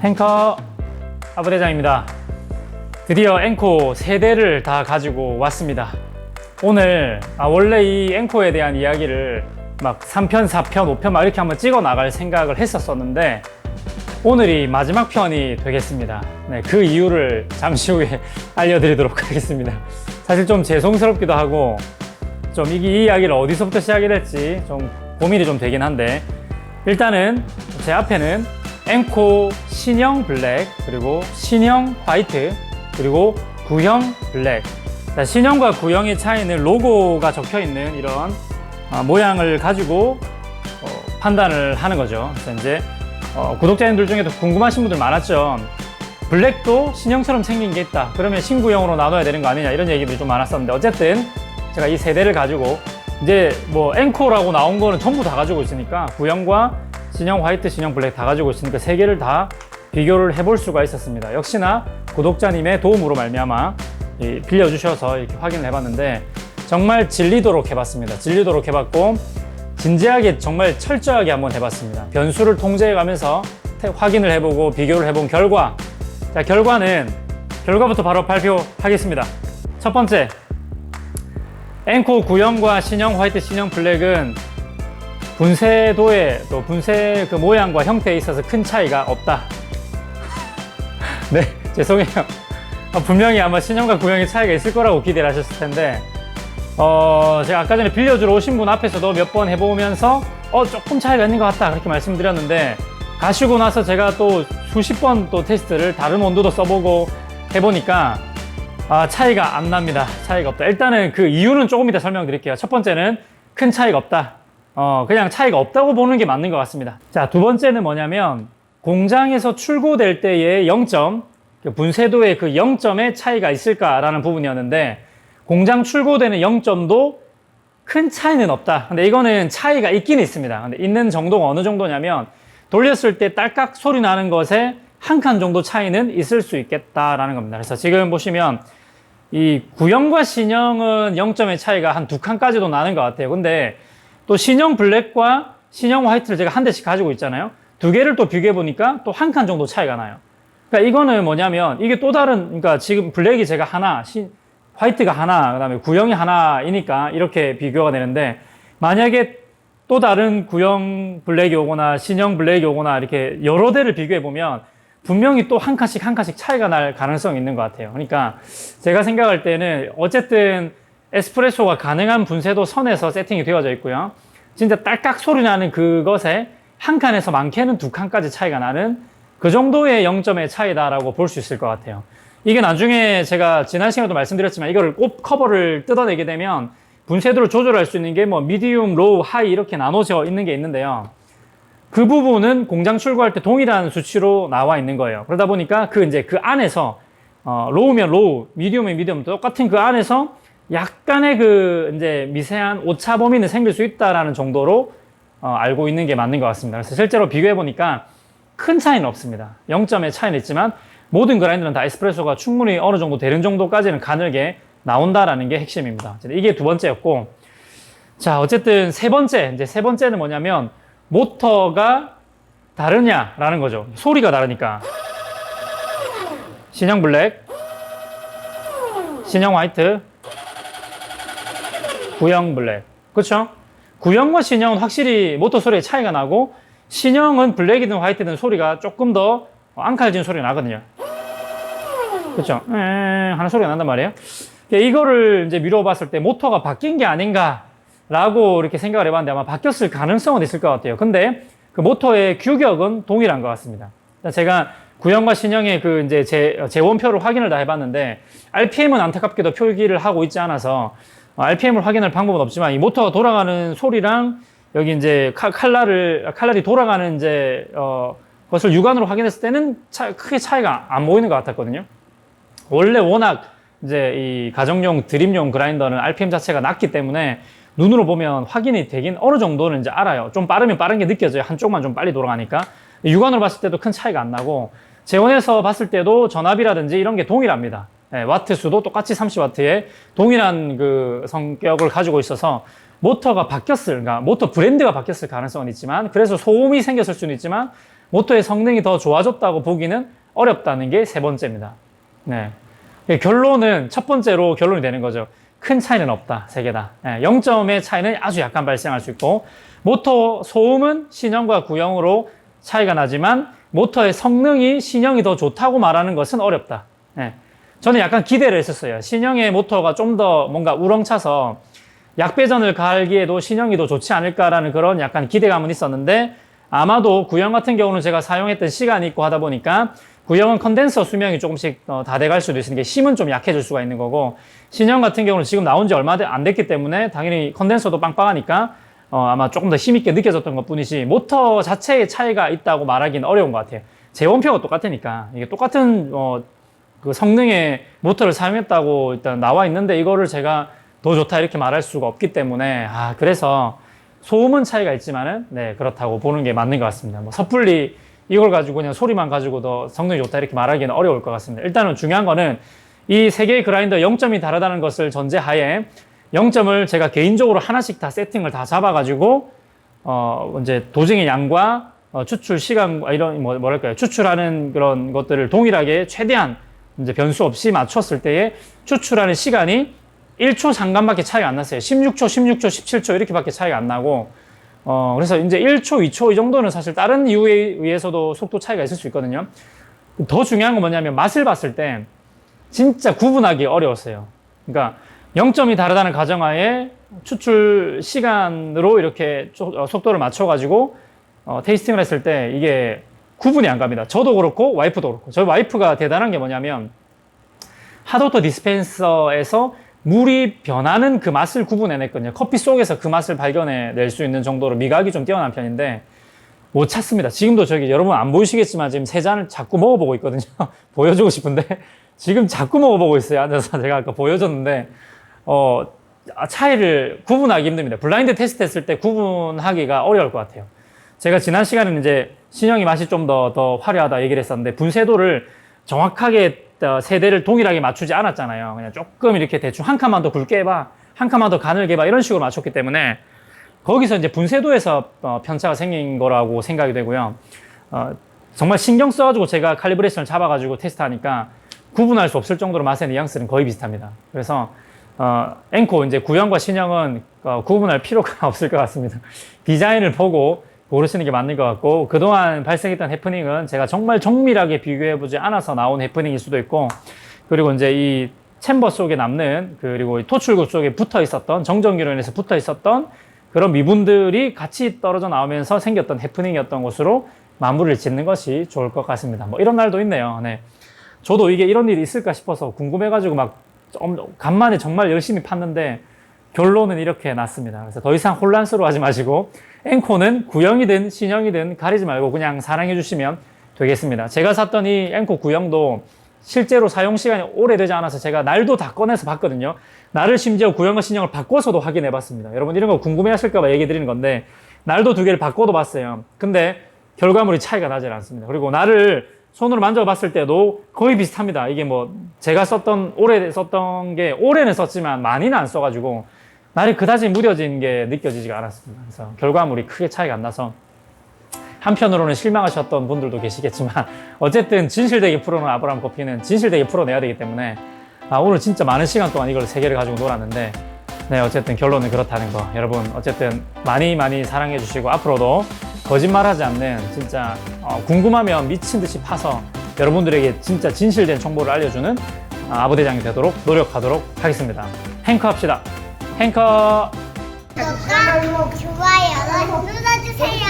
행커 하부대장입니다. 드디어 앵코 3대를 다 가지고 왔습니다. 오늘 원래 이 앵코에 대한 이야기를 막 3편, 4편, 5편 막 이렇게 한번 찍어 나갈 생각을 했었었는데 오늘이 마지막 편이 되겠습니다. 네, 그 이유를 잠시 후에 알려드리도록 하겠습니다. 사실 좀 죄송스럽기도 하고 좀 이 이야기를 어디서부터 시작이 될지 좀 고민이 좀 되긴 한데 일단은 제 앞에는 앵코 신형 블랙, 그리고 신형 화이트, 그리고 구형 블랙. 신형과 구형의 차이는 로고가 적혀 있는 이런 모양을 가지고 판단을 하는 거죠. 그래서 이제 구독자님들 중에도 궁금하신 분들 많았죠. 블랙도 신형처럼 생긴 게 있다. 그러면 신구형으로 나눠야 되는 거 아니냐 이런 얘기들이 좀 많았었는데 어쨌든 제가 이 3대를 가지고 이제 뭐 앵코라고 나온 거는 전부 다 가지고 있으니까 구형과 신형 화이트, 신형 블랙 다 가지고 있으니까 3개를 다 비교를 해볼 수가 있었습니다. 역시나 구독자님의 도움으로 말미암아 빌려주셔서 이렇게 확인을 해봤는데 정말 질리도록 해봤습니다. 질리도록 해봤고 진지하게 정말 철저하게 한번 해봤습니다. 변수를 통제해가면서 확인을 해보고 비교를 해본 결과, 자 결과부터 바로 발표하겠습니다. 첫 번째, 앵코 구형과 신형 화이트, 신형 블랙은 분쇄도에 또 분쇄 그 모양과 형태에 있어서 큰 차이가 없다. 네, 죄송해요. 분명히 아마 신형과 구형의 차이가 있을 거라고 기대를 하셨을 텐데 제가 아까 전에 빌려주러 오신 분 앞에서도 몇 번 해보면서 조금 차이가 있는 것 같다 그렇게 말씀드렸는데 가시고 나서 제가 또 수십 번 또 테스트를 다른 온도도 써보고 해보니까 차이가 안 납니다. 차이가 없다. 일단은 그 이유는 조금 이따 설명드릴게요. 첫 번째는 큰 차이가 없다. 그냥 차이가 없다고 보는 게 맞는 것 같습니다. 자, 두 번째는 뭐냐면 공장에서 출고될 때의 0점, 분쇄도의 그 0점의 차이가 있을까라는 부분이었는데 공장 출고되는 0점도 큰 차이는 없다. 근데 이거는 차이가 있긴 있습니다. 근데 있는 정도가 어느 정도냐면 돌렸을 때 딸깍 소리 나는 것에 한 칸 정도 차이는 있을 수 있겠다라는 겁니다. 그래서 지금 보시면 이 구형과 신형은 0점의 차이가 한 2칸까지도 나는 것 같아요. 근데 또 신형 블랙과 신형 화이트를 제가 한 대씩 가지고 있잖아요. 2개를 또 비교해 보니까 또 한 칸 정도 차이가 나요. 그러니까 이거는 뭐냐면 이게 또 다른, 그러니까 지금 블랙이 제가 하나, 화이트가 하나, 그 다음에 구형이 하나이니까 이렇게 비교가 되는데 만약에 또 다른 구형 블랙이 오거나 신형 블랙이 오거나 이렇게 여러 대를 비교해 보면 분명히 또 한 칸씩 차이가 날 가능성이 있는 것 같아요. 그러니까 제가 생각할 때는 어쨌든 에스프레소가 가능한 분쇄도 선에서 세팅이 되어져 있고요. 진짜 딸깍 소리 나는 그것에 한 칸에서 많게는 2칸까지 차이가 나는 그 정도의 0점의 차이다라고 볼 수 있을 것 같아요. 이게 나중에 제가 지난 시간에도 말씀드렸지만 이거를 꼭 커버를 뜯어내게 되면 분쇄도를 조절할 수 있는 게 뭐 미디움, 로우, 하이 이렇게 나눠져 있는 게 있는데요. 그 부분은 공장 출고할 때 동일한 수치로 나와 있는 거예요. 그러다 보니까 그 안에서 로우면 로우, 미디움이면 미디움 똑같은 그 안에서 약간의 이제 미세한 오차 범위는 생길 수 있다라는 정도로 알고 있는 게 맞는 것 같습니다. 그래서 실제로 비교해 보니까 큰 차이는 없습니다. 0점의 차이는 있지만 모든 그라인더는 다 에스프레소가 충분히 어느 정도 되는 정도까지는 가늘게 나온다라는 게 핵심입니다. 이게 두 번째였고, 자 어쨌든 세 번째는 뭐냐면 모터가 다르냐라는 거죠. 소리가 다르니까. 신형 블랙, 신형 화이트, 구형 블랙. 그렇죠? 구형과 신형은 확실히 모터 소리에 차이가 나고 신형은 블랙이든 화이트든 소리가 조금 더 앙칼진 소리가 나거든요. 그렇죠? 하는 소리가 난단 말이에요. 이거를 이제 미뤄봤을 때 모터가 바뀐 게 아닌가라고 이렇게 생각을 해봤는데 아마 바뀌었을 가능성은 있을 것 같아요. 근데 그 모터의 규격은 동일한 것 같습니다. 제가 구형과 신형의 이제 재원표를 확인을 다 해봤는데 RPM은 안타깝게도 표기를 하고 있지 않아서 RPM을 확인할 방법은 없지만 이 모터가 돌아가는 소리랑 여기 이제 칼날이 돌아가는 이제 것을 육안으로 확인했을 때는 크게 차이가 안 보이는 것 같았거든요. 원래 워낙 이제 이 가정용 드림용 그라인더는 RPM 자체가 낮기 때문에 눈으로 보면 확인이 되긴 어느 정도는 이제 알아요. 좀 빠르면 빠른 게 느껴져요. 한쪽만 좀 빨리 돌아가니까. 육안으로 봤을 때도 큰 차이가 안 나고 재원에서 봤을 때도 전압이라든지 이런 게 동일합니다. 와트 수도 똑같이 30W의 동일한 그 성격을 가지고 있어서 모터가 바뀌었을, 그러니까 모터 브랜드가 바뀌었을 가능성은 있지만, 그래서 소음이 생겼을 수는 있지만 모터의 성능이 더 좋아졌다고 보기는 어렵다는 게 세 번째입니다. 네. 결론은 첫 번째로 결론이 되는 거죠. 큰 차이는 없다. 세 개 다. 0점의 차이는 아주 약간 발생할 수 있고 모터 소음은 신형과 구형으로 차이가 나지만 모터의 성능이 신형이 더 좋다고 말하는 것은 어렵다. 저는 약간 기대를 했었어요. 신형의 모터가 좀 더 뭔가 우렁차서 약배전을 갈기에도 신형이 더 좋지 않을까라는 그런 약간 기대감은 있었는데 아마도 구형 같은 경우는 제가 사용했던 시간이 있고 하다 보니까 구형은 컨덴서 수명이 조금씩 다 돼갈 수도 있는 게 힘은 좀 약해질 수가 있는 거고 신형 같은 경우는 지금 나온 지 얼마 안 됐기 때문에 당연히 컨덴서도 빵빵하니까 아마 조금 더 힘있게 느껴졌던 것 뿐이지 모터 자체의 차이가 있다고 말하기는 어려운 것 같아요. 제원표가 똑같으니까 이게 똑같은 그 성능의 모터를 사용했다고 일단 나와 있는데 이거를 제가 더 좋다 이렇게 말할 수가 없기 때문에 그래서 소음은 차이가 있지만은 네 그렇다고 보는 게 맞는 것 같습니다. 뭐 섣불리 이걸 가지고 그냥 소리만 가지고 더 성능이 좋다 이렇게 말하기는 어려울 것 같습니다. 일단은 중요한 거는 이 세 개의 그라인더 0점이 다르다는 것을 전제하에 0점을 제가 개인적으로 하나씩 다 세팅을 다 잡아가지고 이제 도징의 양과 추출 시간 이런 뭐랄까요 추출하는 그런 것들을 동일하게 최대한 이제 변수 없이 맞췄을 때에 추출하는 시간이 1초 잠깐밖에 차이가 안 났어요. 16초, 17초 이렇게밖에 차이가 안 나고 그래서 이제 1초, 2초 이 정도는 사실 다른 이유에 의해서도 속도 차이가 있을 수 있거든요. 더 중요한 건 뭐냐면 맛을 봤을 때 진짜 구분하기 어려웠어요. 그러니까 0점이 다르다는 가정하에 추출 시간으로 이렇게 속도를 맞춰가지고 테이스팅을 했을 때 이게 구분이 안 갑니다. 저도 그렇고 와이프도 그렇고. 저희 와이프가 대단한 게 뭐냐면 핫워터 디스펜서에서 물이 변하는 그 맛을 구분해냈거든요. 커피 속에서 그 맛을 발견해낼 수 있는 정도로 미각이 좀 뛰어난 편인데 못 찾습니다. 지금도 저기 여러분 안 보이시겠지만 지금 세 잔을 자꾸 먹어보고 있거든요. 보여주고 싶은데 지금 자꾸 먹어보고 있어요. 앉아서 제가 아까 보여줬는데 차이를 구분하기 힘듭니다. 블라인드 테스트 했을 때 구분하기가 어려울 것 같아요. 제가 지난 시간에는 이제 신형이 맛이 좀 더 화려하다 얘기를 했었는데 분쇄도를 정확하게 세대를 동일하게 맞추지 않았잖아요. 그냥 조금 이렇게 대충 한 칸만 더 굵게 해봐, 한 칸만 더 가늘게 해봐 이런 식으로 맞췄기 때문에 거기서 이제 분쇄도에서 편차가 생긴 거라고 생각이 되고요. 정말 신경 써가지고 제가 칼리브레이션을 잡아가지고 테스트하니까 구분할 수 없을 정도로 맛의 뉘앙스는 거의 비슷합니다. 그래서 엔코 이제 구형과 신형은 구분할 필요가 없을 것 같습니다. 디자인을 보고 고르시는 게 맞는 것 같고 그동안 발생했던 해프닝은 제가 정말 정밀하게 비교해보지 않아서 나온 해프닝일 수도 있고 그리고 이제 이 챔버 속에 남는 그리고 이 토출구 쪽에 붙어 있었던 정전기로 인해서 붙어 있었던 그런 미분들이 같이 떨어져 나오면서 생겼던 해프닝이었던 것으로 마무리를 짓는 것이 좋을 것 같습니다. 뭐 이런 날도 있네요. 네. 저도 이게 이런 일이 있을까 싶어서 궁금해가지고 막 간만에 정말 열심히 팠는데 결론은 이렇게 났습니다. 그래서 더 이상 혼란스러워하지 마시고 엔코는 구형이든 신형이든 가리지 말고 그냥 사랑해 주시면 되겠습니다. 제가 샀던 이 엔코 구형도 실제로 사용 시간이 오래되지 않아서 제가 날도 다 꺼내서 봤거든요. 날을 심지어 구형과 신형을 바꿔서도 확인해 봤습니다. 여러분 이런 거 궁금해 하실까 봐 얘기 드리는 건데 날도 두 개를 바꿔도 봤어요. 근데 결과물이 차이가 나질 않습니다. 그리고 날을 손으로 만져봤을 때도 거의 비슷합니다. 이게 뭐 제가 오래 썼던 게 올해는 썼지만 많이는 안 써가지고 날이 그다지 무뎌진 게 느껴지지가 않았습니다. 그래서 결과물이 크게 차이가 안 나서 한편으로는 실망하셨던 분들도 계시겠지만 어쨌든 진실되게 풀어놓은 아브라함 커피는 진실되게 풀어내야 되기 때문에 오늘 진짜 많은 시간 동안 이걸 3개를 가지고 놀았는데 네 어쨌든 결론은 그렇다는 거 여러분 어쨌든 많이 사랑해 주시고 앞으로도 거짓말하지 않는 진짜 궁금하면 미친 듯이 파서 여러분들에게 진짜 진실된 정보를 알려주는 아부대장이 되도록 노력하도록 하겠습니다. 행커 합시다. 행커 구독과 좋아요 눌러주세요.